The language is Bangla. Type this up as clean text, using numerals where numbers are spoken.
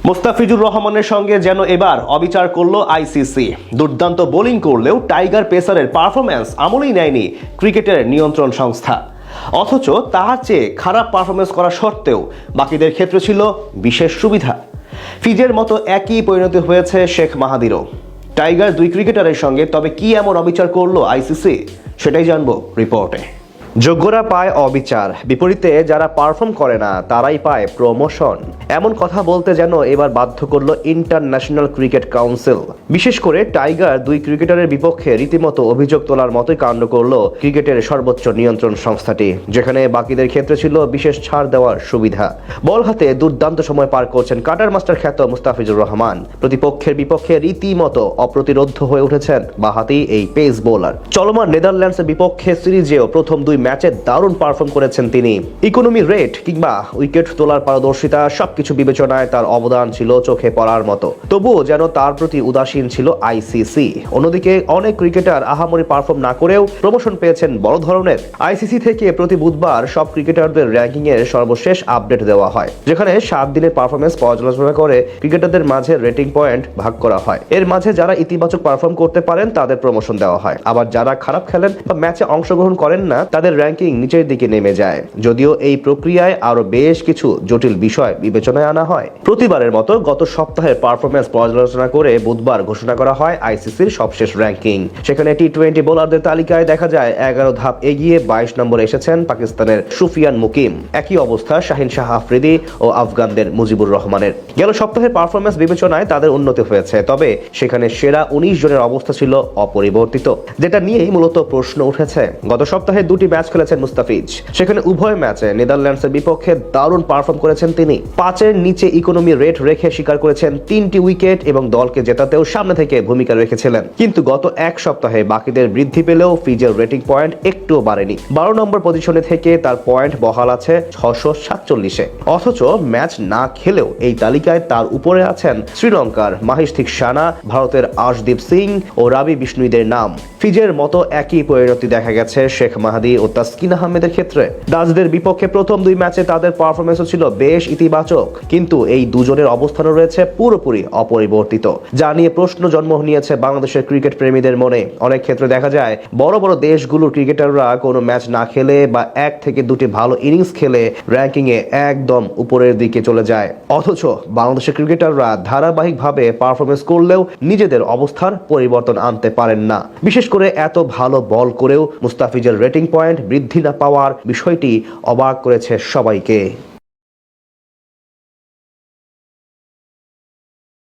মুস্তাফিজুর রহমানের সঙ্গে যেন এবার অবিচার করলো আইসিসি। দুর্দান্ত বোলিং করলেও টাইগার পেসারের পারফরম্যান্স আমলেই নেয়নি ক্রিকেটের নিয়ন্ত্রণ সংস্থা। অথচ তার চেয়ে খারাপ পারফরমেন্স করা সত্ত্বেও বাকিদের ক্ষেত্রে ছিল বিশেষ সুবিধা। ফিজের মতো একই পরিণতি হয়েছে শেখ মাহাদিরও। টাইগার দুই ক্রিকেটারের সঙ্গে তবে কি এমন অবিচার করলো আইসিসি, সেটাই জানবো রিপোর্টে। যোগ্যরা পায় অবিচার, বিপরীতে যারা পারফর্ম করে না তারাই পায় প্রমোশন। এমন কথা বলতে যেন এবার বাধ্য করলো ইন্টারন্যাশনাল ক্রিকেট কাউন্সিল। বিশেষ করে টাইগার দুই ক্রিকেটারের বিপক্ষে রীতিমতো অভিযোগ তোলার মতোই কাণ্ড করলো ক্রিকেটের সর্বোচ্চ নিয়ন্ত্রণ সংস্থাটি, যেখানে বাকিদের ক্ষেত্রে ছিল বিশেষ ছাড় দেওয়ার সুবিধা। বল হাতে দুর্দান্ত সময় পার করছেন কাটার মাস্টার খ্যাত মুস্তাফিজুর রহমান। প্রতিপক্ষের বিপক্ষে রীতিমতো অপ্রতিরোধ্য হয়ে উঠেছেন বাঁহাতি এই পেস বোলার। চলমান নেদারল্যান্ডসের বিপক্ষে সিরিজেও প্রথম দুই ম্যাচে দারুণ পারফর্ম করেছেন তিনি। ইকোনমি রেট কিংবা উইকেট তোলার পারদর্শিতা সবকিছু বিবেচনায় তার অবদান ছিল চোখে পড়ার মতো। তবুও যেন তার প্রতি উদাসীন ছিল আইসিসি। অন্যদিকে অনেক ক্রিকেটার আহামরি পারফর্ম না করেও প্রমোশন পেয়েছেন বড় ধরনের। আইসিসি থেকে প্রতি বুধবার সব ক্রিকেটারদের র্যাঙ্কিং এর সর্বশেষ আপডেট দেওয়া হয়, যেখানে 7 দিনের পারফরমেন্স পর্যালোচনা করে ক্রিকেটারদের মাঝে রেটিং পয়েন্ট ভাগ করা হয়। এর মাঝে যারা ইতিবাচক পারফর্ম করতে পারেন তাদের প্রমোশন দেওয়া হয়, আবার যারা খারাপ খেলেন বা ম্যাচে অংশগ্রহণ করেন না তাদের র্যাঙ্কিং নিচের দিকে নেমে যায়। যদিও এই প্রক্রিয়ায় আরো বেশ কিছু জটিল বিষয় বিবেচনায় আনা হয়। প্রতিবারের মতো গত সপ্তাহের পারফরমেন্স পর্যালোচনা করে বুধবার ঘোষণা করা হয় আইসিসির সবশেষ র্যাঙ্কিং। সেখানে টি-20 বোলারদের তালিকায় দেখা যায় 11 ধাপ এগিয়ে 22 নম্বরে এসেছেন পাকিস্তানের সুফিয়ান মুকিম। একই অবস্থা শাহিন শাহ আফ্রিদি ও আফগানদের মুজিবুর রহমানের। গেল সপ্তাহের পারফরমেন্স বিবেচনায় তাদের উন্নতি হয়েছে, তবে সেখানে সেরা 19 জনের অবস্থা ছিল অপরিবর্তিত, যেটা নিয়েই মূলত প্রশ্ন উঠেছে। গত সপ্তাহে দুটি ম্যাচ খেলেছেন মুস্তাফিজ, সেখানে উভয় ম্যাচে নেদারল্যান্ডসের বিপক্ষে দারুণ পারফর্ম করেছেন তিনি। 5-এর নিচে ইকোনমি রেট রেখে শিকার করেছেন 3টি উইকেট এবং দলকে জেতাতেও সামনে থেকে ভূমিকা রেখেছিলেন। কিন্তু গত এক সপ্তাহে বাকিদের বৃদ্ধি পেলেও ফিজের রেটিং পয়েন্ট একটুও বাড়েনি। 12 নম্বর পজিশনে থেকে তার পয়েন্ট বহাল আছে 647-এ। অথচ ম্যাচ না খেলেও এই তালিকায় তার উপরে আছেন শ্রীলঙ্কার মাহিশ থিকসানা, ভারতের আশদীপ সিং ও রাবি বিষ্ণুইদের নাম। ফিজের মতো একই পরিণতি দেখা গেছে শেখ মাহাদি ও তাসকিন আহমেদের ক্ষেত্রে। ডাচদের বিপক্ষে প্রথম দুই ম্যাচে তাদের পারফরমেন্সও ছিল বেশ ইতিবাচক, কিন্তু এই দুজনের অবস্থানও রয়েছে পুরোপুরি অপরিবর্তিত, যা নিয়ে প্রশ্ন জন্ম নিয়েছে বাংলাদেশের ক্রিকেট প্রেমীদের মনে। অনেক ক্ষেত্রে দেখা যায় বড় বড় দেশগুলোর ক্রিকেটাররা কোনো ম্যাচ না খেলে বা 1 থেকে 2টি ভালো ইনিংস খেলে র্যাঙ্কিং এ একদম উপরের দিকে চলে যায়। অথচ বাংলাদেশের ক্রিকেটাররা ধারাবাহিকভাবে পারফরমেন্স করলেও নিজেদের অবস্থার পরিবর্তন আনতে পারেন না। বিশেষ করে এত ভালো বল করেও মুস্তাফিজের রেটিং পয়েন্ট বৃদ্ধি না পাওয়ার বিষয়টি অবাক করেছে সবাইকে।